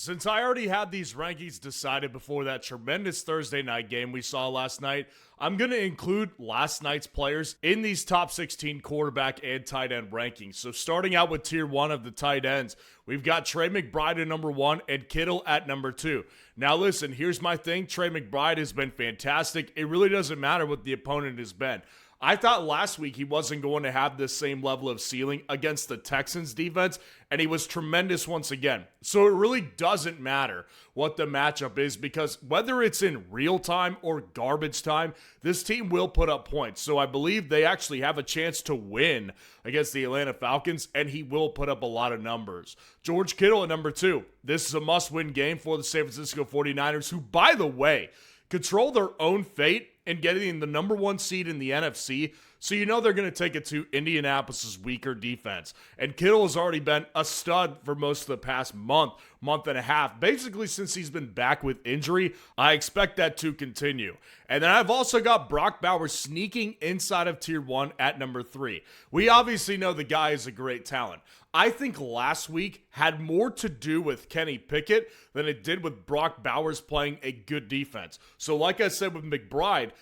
Since I already had these rankings decided before that tremendous Thursday night game we saw last night, I'm going to include last night's players in these top 16 quarterback and tight end rankings. So starting out with tier 1 of the tight ends, we've got Trey McBride at number 1 and Kittle at number 2. Now listen, here's my thing. Trey McBride has been fantastic. It really doesn't matter what the opponent has been. I thought last week he wasn't going to have this same level of ceiling against the Texans defense, and he was tremendous once again. So it really doesn't matter what the matchup is, because whether it's in real time or garbage time, this team will put up points. So I believe they actually have a chance to win against the Atlanta Falcons, and he will put up a lot of numbers. George Kittle at number 2. This is a must-win game for the San Francisco 49ers, who, by the way, control their own fate and getting the number 1 seed in the NFC, so you know they're going to take it to Indianapolis' weaker defense. And Kittle has already been a stud for most of the past month and a half. Basically, since he's been back with injury, I expect that to continue. And then I've also got Brock Bowers sneaking inside of tier 1 at number 3. We obviously know the guy is a great talent. I think last week had more to do with Kenny Pickett than it did with Brock Bowers playing a good defense. So like I said with McBride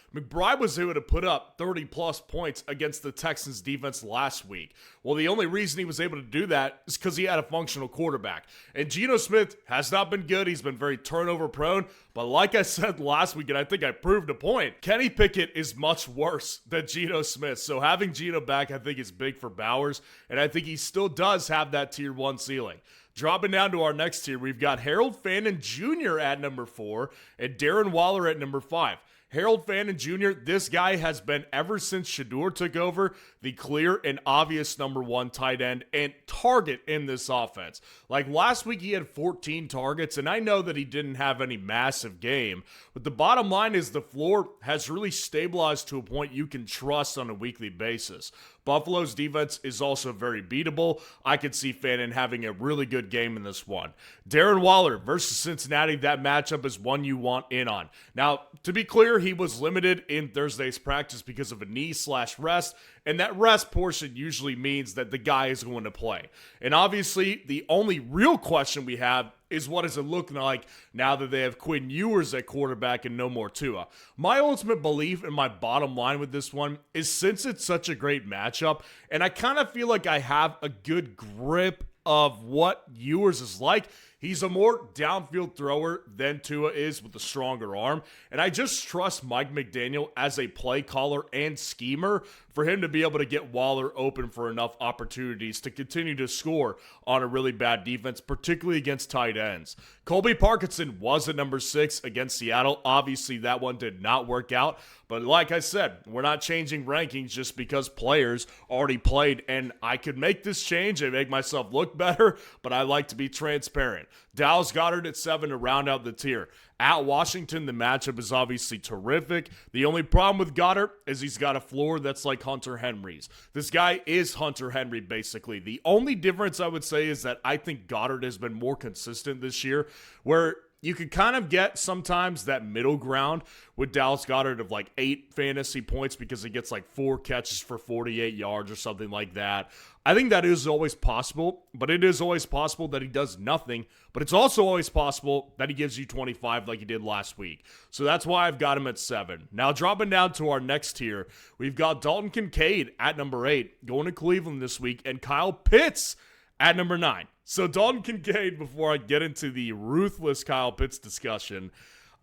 was able to put up 30-plus points against the Texans defense last week. Well, the only reason he was able to do that is because he had a functional quarterback. And Geno Smith has not been good. He's been very turnover prone. But like I said last week, and I think I proved a point, Kenny Pickett is much worse than Geno Smith. So having Geno back, I think, is big for Bowers. And I think he still does have that tier 1 ceiling. Dropping down to our next tier, we've got Harold Fannin Jr. at number 4 and Darren Waller at number 5. Harold Fannin Jr., this guy has been, ever since Shedeur took over, the clear and obvious number 1 tight end and target in this offense. Like last week, he had 14 targets, and I know that he didn't have any massive game, but the bottom line is the floor has really stabilized to a point you can trust on a weekly basis. Buffalo's defense is also very beatable. I could see Fannin having a really good game in this one. Darren Waller versus Cincinnati, that matchup is one you want in on. Now, to be clear, he was limited in Thursday's practice because of a knee/rest, and that rest portion usually means that the guy is going to play. And obviously, the only real question we have is what is it looking like now that they have Quinn Ewers at quarterback and no more Tua. My ultimate belief and my bottom line with this one is, since it's such a great matchup, and I kind of feel like I have a good grip of what Ewers is like, he's a more downfield thrower than Tua is with a stronger arm. And I just trust Mike McDaniel as a play caller and schemer for him to be able to get Waller open for enough opportunities to continue to score on a really bad defense, particularly against tight ends. Colby Parkinson was at number 6 against Seattle. Obviously, that one did not work out. But like I said, we're not changing rankings just because players already played. And I could make this change and make myself look better, but I like to be transparent. Dallas Goedert at 7 to round out the tier. At Washington, the matchup is obviously terrific. The only problem with Goedert is he's got a floor that's like Hunter Henry's. This guy is Hunter Henry, basically. The only difference I would say is that I think Goedert has been more consistent this year, where you could kind of get sometimes that middle ground with Dallas Goedert of like 8 fantasy points because he gets like 4 catches for 48 yards or something like that. I think that is always possible, but it is always possible that he does nothing, but it's also always possible that he gives you 25 like he did last week. So that's why I've got him at 7. Now dropping down to our next tier, we've got Dalton Kincaid at number 8, going to Cleveland this week, and Kyle Pitts at number 9. So Dalton Kincaid, before I get into the ruthless Kyle Pitts discussion,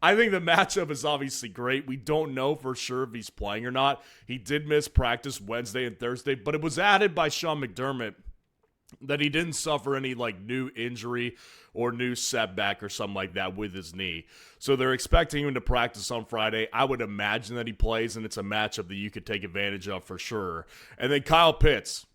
I think the matchup is obviously great. We don't know for sure if he's playing or not. He did miss practice Wednesday and Thursday, but it was added by Sean McDermott that he didn't suffer any like new injury or new setback or something like that with his knee. So they're expecting him to practice on Friday. I would imagine that he plays, and it's a matchup that you could take advantage of for sure. And then Kyle Pitts.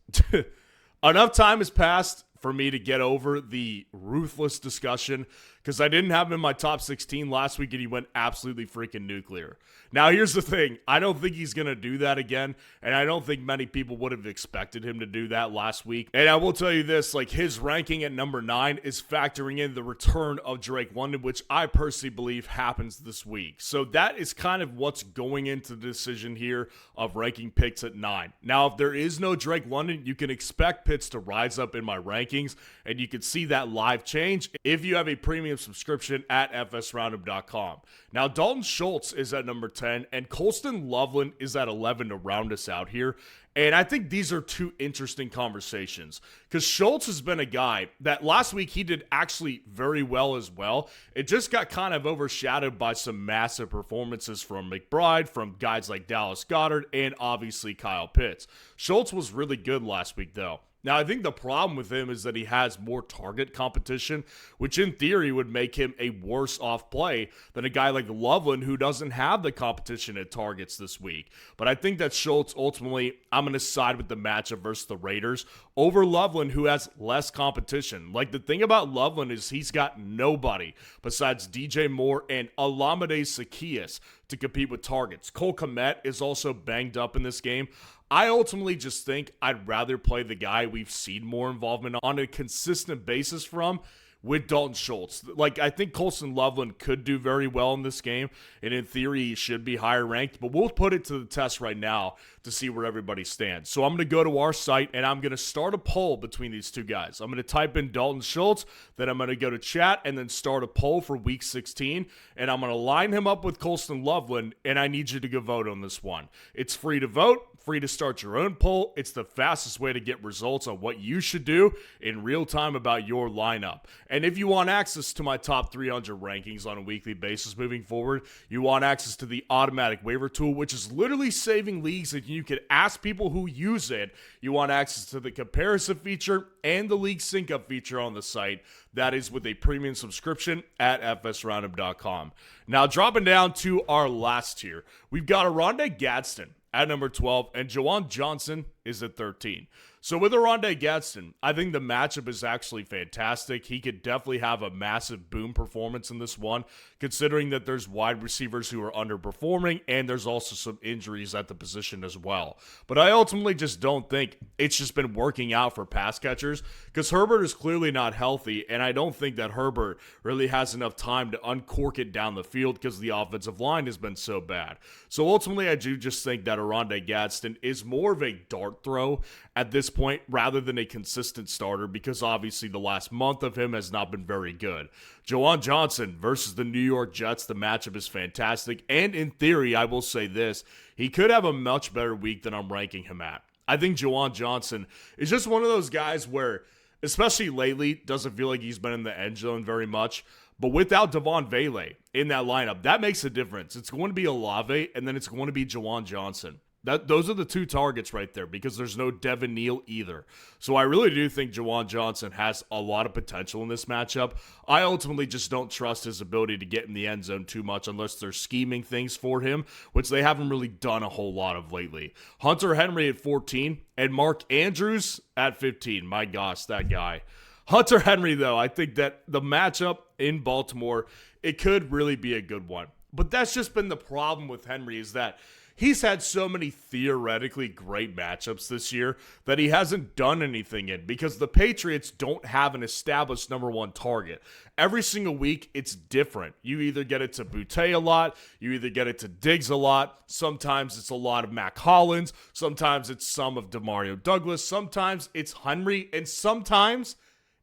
Enough time has passed for me to get over the ruthless discussion, because I didn't have him in my top 16 last week and he went absolutely freaking nuclear. Now, here's the thing. I don't think he's going to do that again, and I don't think many people would have expected him to do that last week. And I will tell you this, like, his ranking at number 9 is factoring in the return of Drake London, which I personally believe happens this week. So that is kind of what's going into the decision here of ranking Pitts at 9. Now, if there is no Drake London, you can expect Pitts to rise up in my rankings. rankings, and you can see that live change if you have a premium subscription at fsroundup.com. Now, Dalton Schultz is at number 10, and Colston Loveland is at 11 to round us out here. And I think these are two interesting conversations because Schultz has been a guy that last week he did actually very well as well. It just got kind of overshadowed by some massive performances from McBride, from guys like Dallas Goedert, and obviously Kyle Pitts. Schultz was really good last week though. Now, I think the problem with him is that he has more target competition, which in theory would make him a worse off play than a guy like Loveland who doesn't have the competition at targets this week. But I think that Schultz, ultimately, I'm going to side with the matchup versus the Raiders over Loveland, who has less competition. Like, the thing about Loveland is he's got nobody besides DJ Moore and Olamide Zaccheaus to compete with targets. Cole Kmet is also banged up in this game. I ultimately just think I'd rather play the guy we've seen more involvement on a consistent basis from with Dalton Schultz. Like, I think Colston Loveland could do very well in this game, and in theory, he should be higher ranked, but we'll put it to the test right now to see where everybody stands. So I'm going to go to our site, and I'm going to start a poll between these two guys. I'm going to type in Dalton Schultz, then I'm going to go to chat, and then start a poll for Week 16, and I'm going to line him up with Colston Loveland, and I need you to go vote on this one. It's free to vote. Free to start your own poll. It's the fastest way to get results on what you should do in real time about your lineup. And if you want access to my top 300 rankings on a weekly basis moving forward, you want access to the automatic waiver tool, which is literally saving leagues and you can ask people who use it. You want access to the comparison feature and the league sync up feature on the site. That is with a premium subscription at fsroundup.com. Now, dropping down to our last tier, we've got Oronde Gadsden at number 12, and Juwan Johnson is at 13. So with Oronde Gadsden, I think the matchup is actually fantastic. He could definitely have a massive boom performance in this one, considering that there's wide receivers who are underperforming, and there's also some injuries at the position as well. But I ultimately just don't think it's just been working out for pass catchers, because Herbert is clearly not healthy, and I don't think that Herbert really has enough time to uncork it down the field because the offensive line has been so bad. So ultimately, I do just think that Oronde Gadsden is more of a dart throw at this point rather than a consistent starter, because obviously the last month of him has not been very good. Juwan Johnson versus the New York Jets, the matchup is fantastic, and in theory, I will say this, he could have a much better week than I'm ranking him at. I think Juwan Johnson is just one of those guys where, especially lately, doesn't feel like he's been in the end zone very much. But without Devon Vele in that lineup, that makes a difference. It's going to be Olave, and then it's going to be Juwan Johnson. Those are the two targets right there, because there's no Devin Neal either. So I really do think Juwan Johnson has a lot of potential in this matchup. I ultimately just don't trust his ability to get in the end zone too much unless they're scheming things for him, which they haven't really done a whole lot of lately. Hunter Henry at 14 and Mark Andrews at 15. My gosh, that guy. Hunter Henry, though, I think that the matchup in Baltimore, it could really be a good one. But that's just been the problem with Henry, is that he's had so many theoretically great matchups this year that he hasn't done anything in, because the Patriots don't have an established number one target. Every single week, it's different. You either get it to Boutte a lot, you either get it to Diggs a lot, sometimes it's a lot of Mac Hollins, sometimes it's some of DeMario Douglas, sometimes it's Henry, and sometimes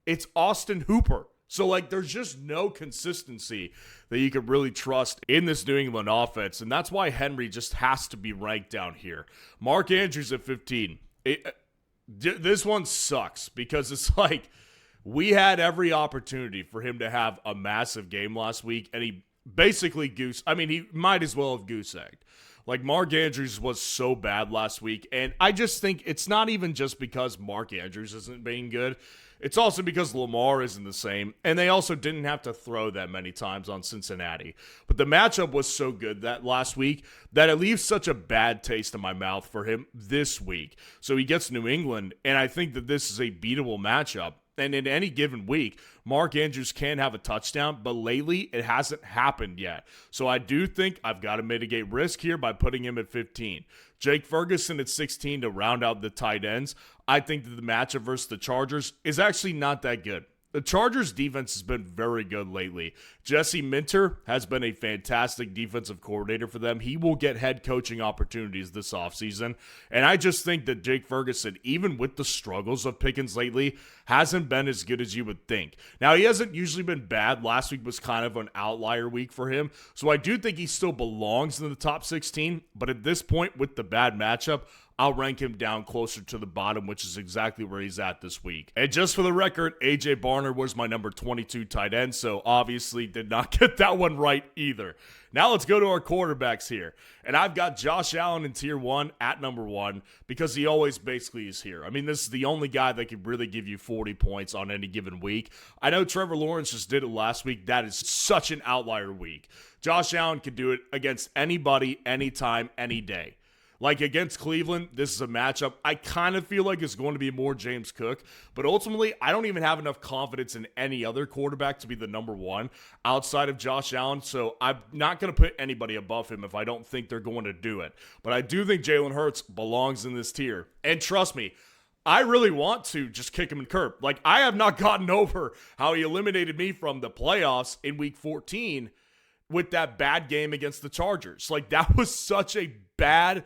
it's Austin Hooper. So, like, there's just no consistency that you could really trust in this New England offense, and that's why Henry just has to be ranked down here. Mark Andrews at 15. This one sucks, because it's like we had every opportunity for him to have a massive game last week, and he basically he might as well have goose-egged. Like, Mark Andrews was so bad last week, and I just think it's not even just because Mark Andrews isn't being good. It's also because Lamar isn't the same, and they also didn't have to throw that many times on Cincinnati. But the matchup was so good that last week that it leaves such a bad taste in my mouth for him this week. So he gets New England, and I think that this is a beatable matchup. And in any given week, Mark Andrews can have a touchdown, but lately it hasn't happened yet. So I do think I've got to mitigate risk here by putting him at 15. Jake Ferguson at 16 to round out the tight ends. I think that the matchup versus the Chargers is actually not that good. The Chargers defense has been very good lately. Jesse Minter has been a fantastic defensive coordinator for them. He will get head coaching opportunities this offseason. And I just think that Jake Ferguson, even with the struggles of Pickens lately, hasn't been as good as you would think. Now, he hasn't usually been bad. Last week was kind of an outlier week for him. So I do think he still belongs in the top 16. But at this point, with the bad matchup, I'll rank him down closer to the bottom, which is exactly where he's at this week. And just for the record, AJ Barner was my number 22 tight end, so obviously did not get that one right either. Now let's go to our quarterbacks here. And I've got Josh Allen in tier 1 at number 1 because he always basically is here. I mean, this is the only guy that could really give you 40 points on any given week. I know Trevor Lawrence just did it last week. That is such an outlier week. Josh Allen can do it against anybody, anytime, any day. Like against Cleveland, this is a matchup I kind of feel like is going to be more James Cook, but ultimately I don't even have enough confidence in any other quarterback to be the number 1 outside of Josh Allen, so I'm not going to put anybody above him if I don't think they're going to do it. But I do think Jalen Hurts belongs in this tier, and trust me, I really want to just kick him in the curb. Like, I have not gotten over how he eliminated me from the playoffs in week 14 with that bad game against the Chargers. Like, that was such a bad...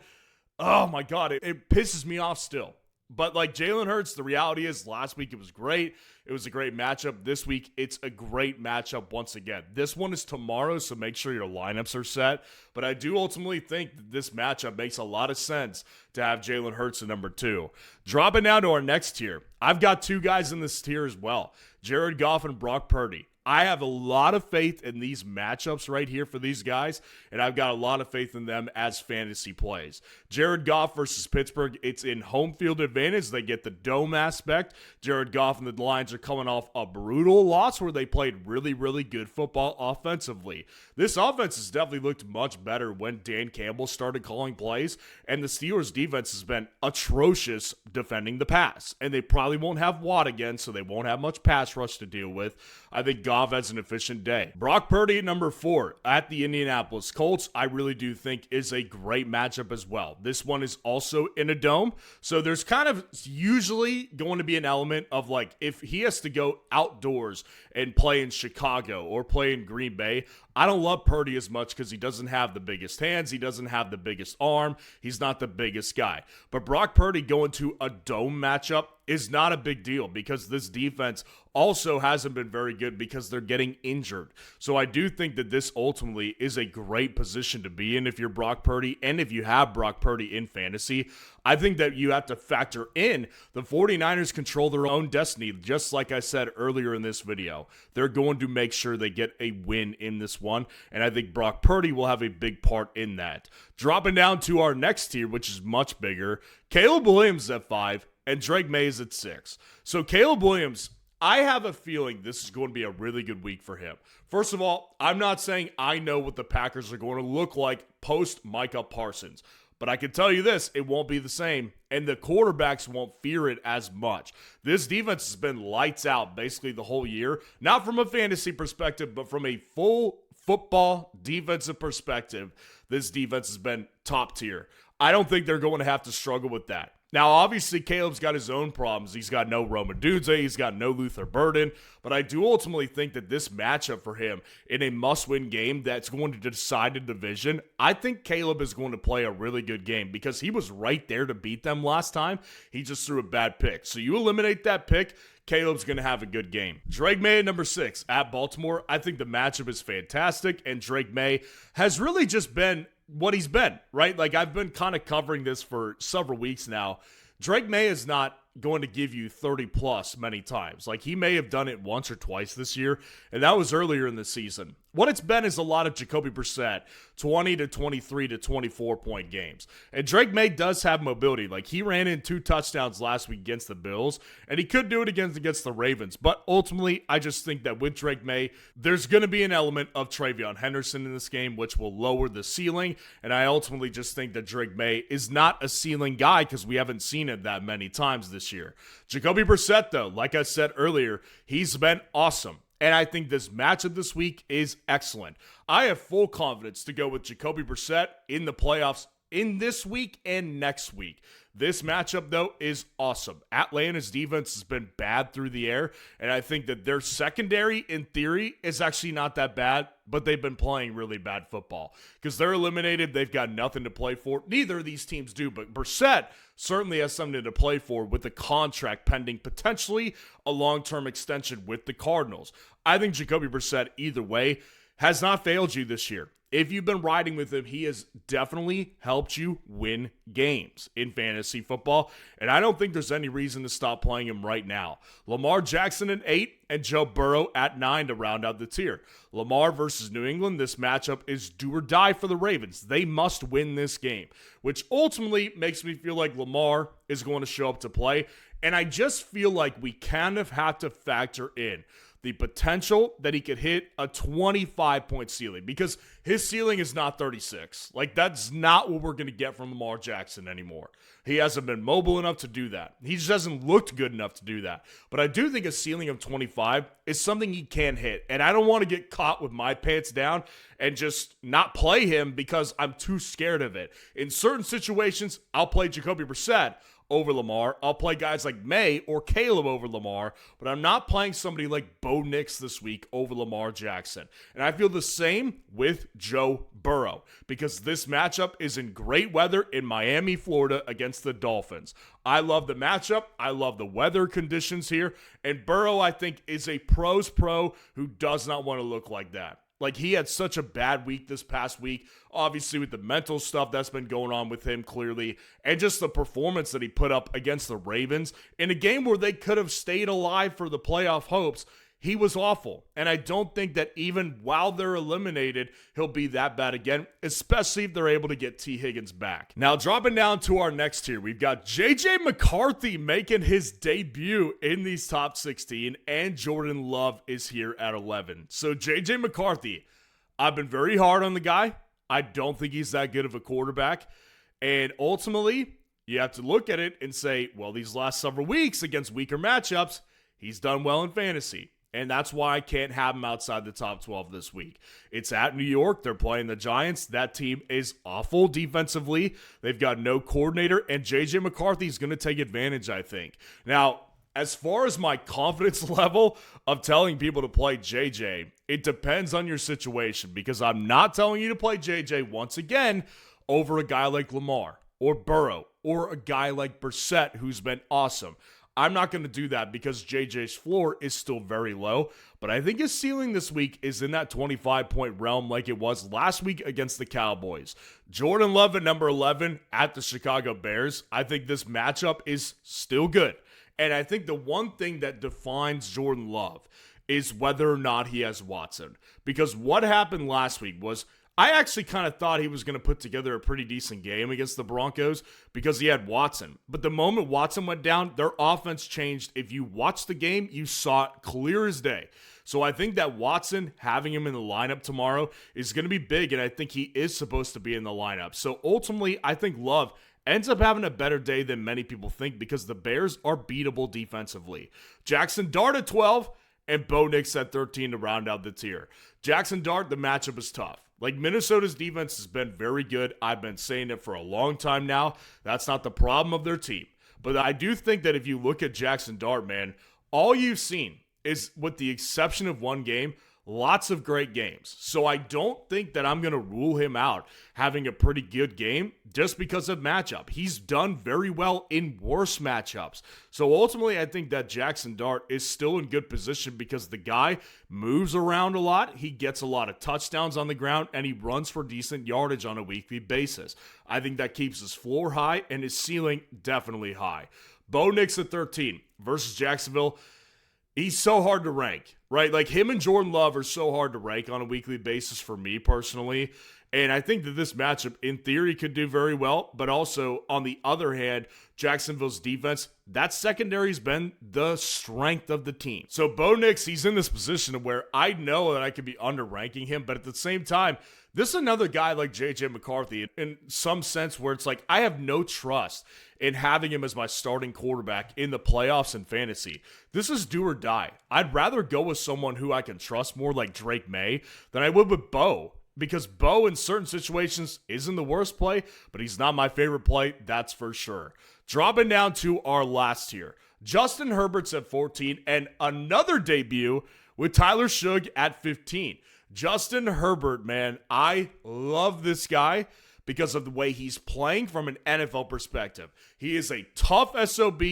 Oh my God, it pisses me off still. But like Jalen Hurts, the reality is last week it was great. It was a great matchup. This week it's a great matchup once again. This one is tomorrow, so make sure your lineups are set. But I do ultimately think that this matchup makes a lot of sense to have Jalen Hurts at number 2. Dropping down to our next tier, I've got 2 guys in this tier as well. Jared Goff and Brock Purdy. I have a lot of faith in these matchups right here for these guys, and I've got a lot of faith in them as fantasy plays. Jared Goff versus Pittsburgh, it's in home field advantage. They get the dome aspect. Jared Goff and the Lions are coming off a brutal loss where they played really, really good football offensively. This offense has definitely looked much better when Dan Campbell started calling plays, and the Steelers' defense has been atrocious defending the pass, and they probably won't have Watt again, so they won't have much pass rush to deal with. I think Goff has an efficient day. Brock Purdy at number 4 at the Indianapolis Colts, I really do think is a great matchup as well. This one is also in a dome, so there's kind of usually going to be an element of like if he has to go outdoors and play in Chicago or play in Green Bay, I don't love Purdy as much because he doesn't have the biggest hands. He doesn't have the biggest arm. He's not the biggest guy. But Brock Purdy going to a dome matchup is not a big deal because this defense also hasn't been very good because they're getting injured. So I do think that this ultimately is a great position to be in if you're Brock Purdy and if you have Brock Purdy in fantasy. I think that you have to factor in the 49ers control their own destiny, just like I said earlier in this video. They're going to make sure they get a win in this one, and I think Brock Purdy will have a big part in that. Dropping down to our next tier, which is much bigger, Caleb Williams at 5, and Drake May is at 6. So Caleb Williams, I have a feeling this is going to be a really good week for him. First of all, I'm not saying I know what the Packers are going to look like post Micah Parsons. But I can tell you this, it won't be the same, and the quarterbacks won't fear it as much. This defense has been lights out basically the whole year, not from a fantasy perspective, but from a full football defensive perspective. This defense has been top tier. I don't think they're going to have to struggle with that. Now, obviously, Caleb's got his own problems. He's got no Rome Odunze. He's got no Luther Burden. But I do ultimately think that this matchup for him in a must-win game that's going to decide the division, I think Caleb is going to play a really good game because he was right there to beat them last time. He just threw a bad pick. So you eliminate that pick, Caleb's going to have a good game. Drake May at number 6 at Baltimore. I think the matchup is fantastic, and Drake May has really just been what he's been, right? Like, I've been kind of covering this for several weeks now. Drake May is not going to give you 30 plus many times. Like, he may have done it once or twice this year, and that was earlier in the season. What it's been is a lot of Jacoby Brissett, 20 to 23 to 24 point games. And Drake May does have mobility. Like, he ran in 2 touchdowns last week against the Bills, and he could do it against the Ravens. But ultimately, I just think that with Drake May, there's going to be an element of Travion Henderson in this game, which will lower the ceiling. And I ultimately just think that Drake May is not a ceiling guy because we haven't seen it that many times this year. Jacoby Brissett, though, like I said earlier, he's been awesome. And I think this matchup this week is excellent. I have full confidence to go with Jacoby Brissett in the playoffs in this week and next week. This matchup, though, is awesome. Atlanta's defense has been bad through the air, and I think that their secondary, in theory, is actually not that bad, but they've been playing really bad football. Because they're eliminated, they've got nothing to play for. Neither of these teams do, but Brissett certainly has something to play for with the contract pending potentially a long-term extension with the Cardinals. I think Jacoby Brissett, either way, has not failed you this year. If you've been riding with him, he has definitely helped you win games in fantasy football, and I don't think there's any reason to stop playing him right now. Lamar Jackson at 8 and Joe Burrow at 9 to round out the tier. Lamar versus New England, this matchup is do or die for the Ravens. They must win this game, which ultimately makes me feel like Lamar is going to show up to play, and I just feel like we kind of have to factor in the potential that he could hit a 25-point ceiling, because his ceiling is not 36. Like, that's not what we're going to get from Lamar Jackson anymore. He hasn't been mobile enough to do that. He just hasn't looked good enough to do that. But I do think a ceiling of 25 is something he can hit, and I don't want to get caught with my pants down and just not play him because I'm too scared of it. In certain situations, I'll play Jacoby Brissett over Lamar. I'll play guys like May or Caleb over Lamar, but I'm not playing somebody like Bo Nix this week over Lamar Jackson. And I feel the same with Joe Burrow, because this matchup is in great weather in Miami, Florida against the Dolphins. I love the matchup. I love the weather conditions here. And Burrow, I think, is a pro's pro who does not want to look like that. Like, he had such a bad week this past week, obviously with the mental stuff that's been going on with him clearly, and just the performance that he put up against the Ravens in a game where they could have stayed alive for the playoff hopes. He was awful, and I don't think that even while they're eliminated, he'll be that bad again, especially if they're able to get T. Higgins back. Now, dropping down to our next tier, we've got J.J. McCarthy making his debut in these top 16, and Jordan Love is here at 11. So J.J. McCarthy, I've been very hard on the guy. I don't think he's that good of a quarterback, and ultimately, you have to look at it and say, well, these last several weeks against weaker matchups, he's done well in fantasy. And that's why I can't have him outside the top 12 this week. It's at New York. They're playing the Giants. That team is awful defensively. They've got no coordinator, and J.J. McCarthy is going to take advantage, I think. Now, as far as my confidence level of telling people to play J.J., it depends on your situation, because I'm not telling you to play J.J. once again over a guy like Lamar or Burrow or a guy like Brissett, who's been awesome. I'm not going to do that because JJ's floor is still very low, but I think his ceiling this week is in that 25-point realm like it was last week against the Cowboys. Jordan Love at number 11 at the Chicago Bears. I think this matchup is still good. And I think the one thing that defines Jordan Love is whether or not he has Watson. Because what happened last week was, I actually kind of thought he was going to put together a pretty decent game against the Broncos because he had Watson. But the moment Watson went down, their offense changed. If you watched the game, you saw it clear as day. So I think that Watson, having him in the lineup tomorrow, is going to be big, and I think he is supposed to be in the lineup. So ultimately, I think Love ends up having a better day than many people think because the Bears are beatable defensively. Jackson Dart at 12 and Bo Nix at 13 to round out the tier. Jackson Dart, the matchup is tough. Like, Minnesota's defense has been very good. I've been saying it for a long time now. That's not the problem of their team. But I do think that if you look at Jackson Dart, man, all you've seen is, with the exception of one game, lots of great games. So I don't think that I'm going to rule him out having a pretty good game just because of matchup. He's done very well in worse matchups. So ultimately, I think that Jackson Dart is still in good position because the guy moves around a lot. He gets a lot of touchdowns on the ground, and he runs for decent yardage on a weekly basis. I think that keeps his floor high and his ceiling definitely high. Bo Nix at 13 versus Jacksonville. He's so hard to rank, right? Like, him and Jordan Love are so hard to rank on a weekly basis for me personally. And I think that this matchup, in theory, could do very well. But also, on the other hand, Jacksonville's defense, that secondary's been the strength of the team. So Bo Nix, he's in this position where I know that I could be underranking him. But at the same time, this is another guy like J.J. McCarthy in some sense where it's like I have no trust in having him as my starting quarterback in the playoffs and fantasy. This is do or die. I'd rather go with someone who I can trust more like Drake May than I would with Bo. because Bo in certain situations isn't the worst play, but he's not my favorite play, that's for sure. Dropping down to our last tier, Justin Herbert's at 14, and another debut with Tyler Shugg at 15. Justin Herbert, man, I love this guy because of the way he's playing from an NFL perspective. He is a tough SOB,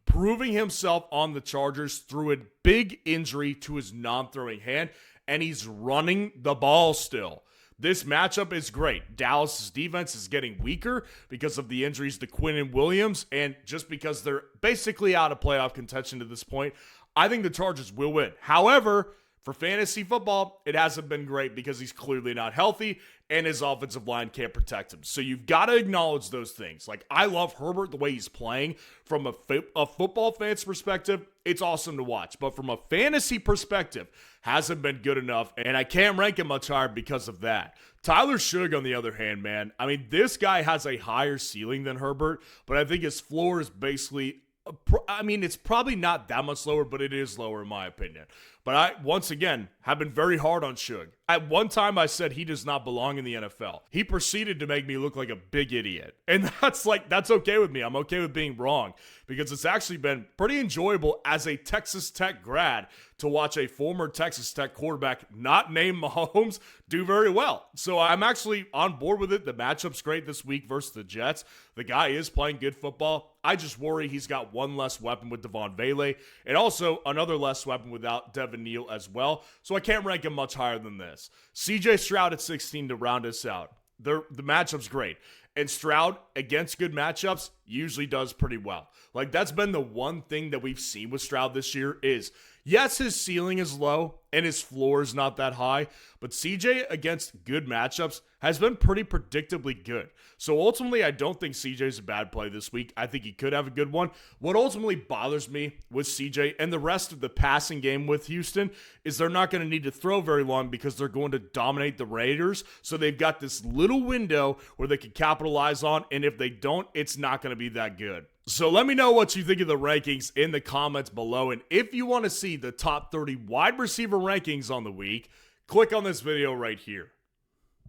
proving himself on the Chargers through a big injury to his non-throwing hand, and he's running the ball still. This matchup is great. Dallas' defense is getting weaker because of the injuries to Quinn and Williams, and just because they're basically out of playoff contention to this point, I think the Chargers will win. However, for fantasy football, it hasn't been great because he's clearly not healthy and his offensive line can't protect him. So you've got to acknowledge those things. Like, I love Herbert, the way he's playing. From a football fan's perspective, it's awesome to watch. But from a fantasy perspective, hasn't been good enough, and I can't rank him much higher because of that. Tyler Shugg, on the other hand, man, I mean, this guy has a higher ceiling than Herbert, but I think his floor is basically, I mean, it's probably not that much lower, but it is lower in my opinion. But I, once again, have been very hard on Shugg. At one time, I said he does not belong in the NFL. He proceeded to make me look like a big idiot. And that's okay with me. I'm okay with being wrong because it's actually been pretty enjoyable as a Texas Tech grad to watch a former Texas Tech quarterback not named Mahomes do very well. So I'm actually on board with it. The matchup's great this week versus the Jets. The guy is playing good football. I just worry he's got one less weapon with Devon Vele and also another less weapon without Devin Neal as well. So I can't rank him much higher than this. CJ Stroud at 16 to round us out. The matchup's great. And Stroud, against good matchups, usually does pretty well. Like, that's been the one thing that we've seen with Stroud this year is, yes, his ceiling is low and his floor is not that high, but CJ against good matchups has been pretty predictably good. So ultimately, I don't think CJ's a bad play this week. I think he could have a good one. What ultimately bothers me with CJ and the rest of the passing game with Houston is they're not going to need to throw very long because they're going to dominate the Raiders. So they've got this little window where they can capitalize on, and if they don't, it's not going to be that good. So let me know what you think of the rankings in the comments below. And if you want to see the top 30 wide receiver rankings on the week, click on this video right here.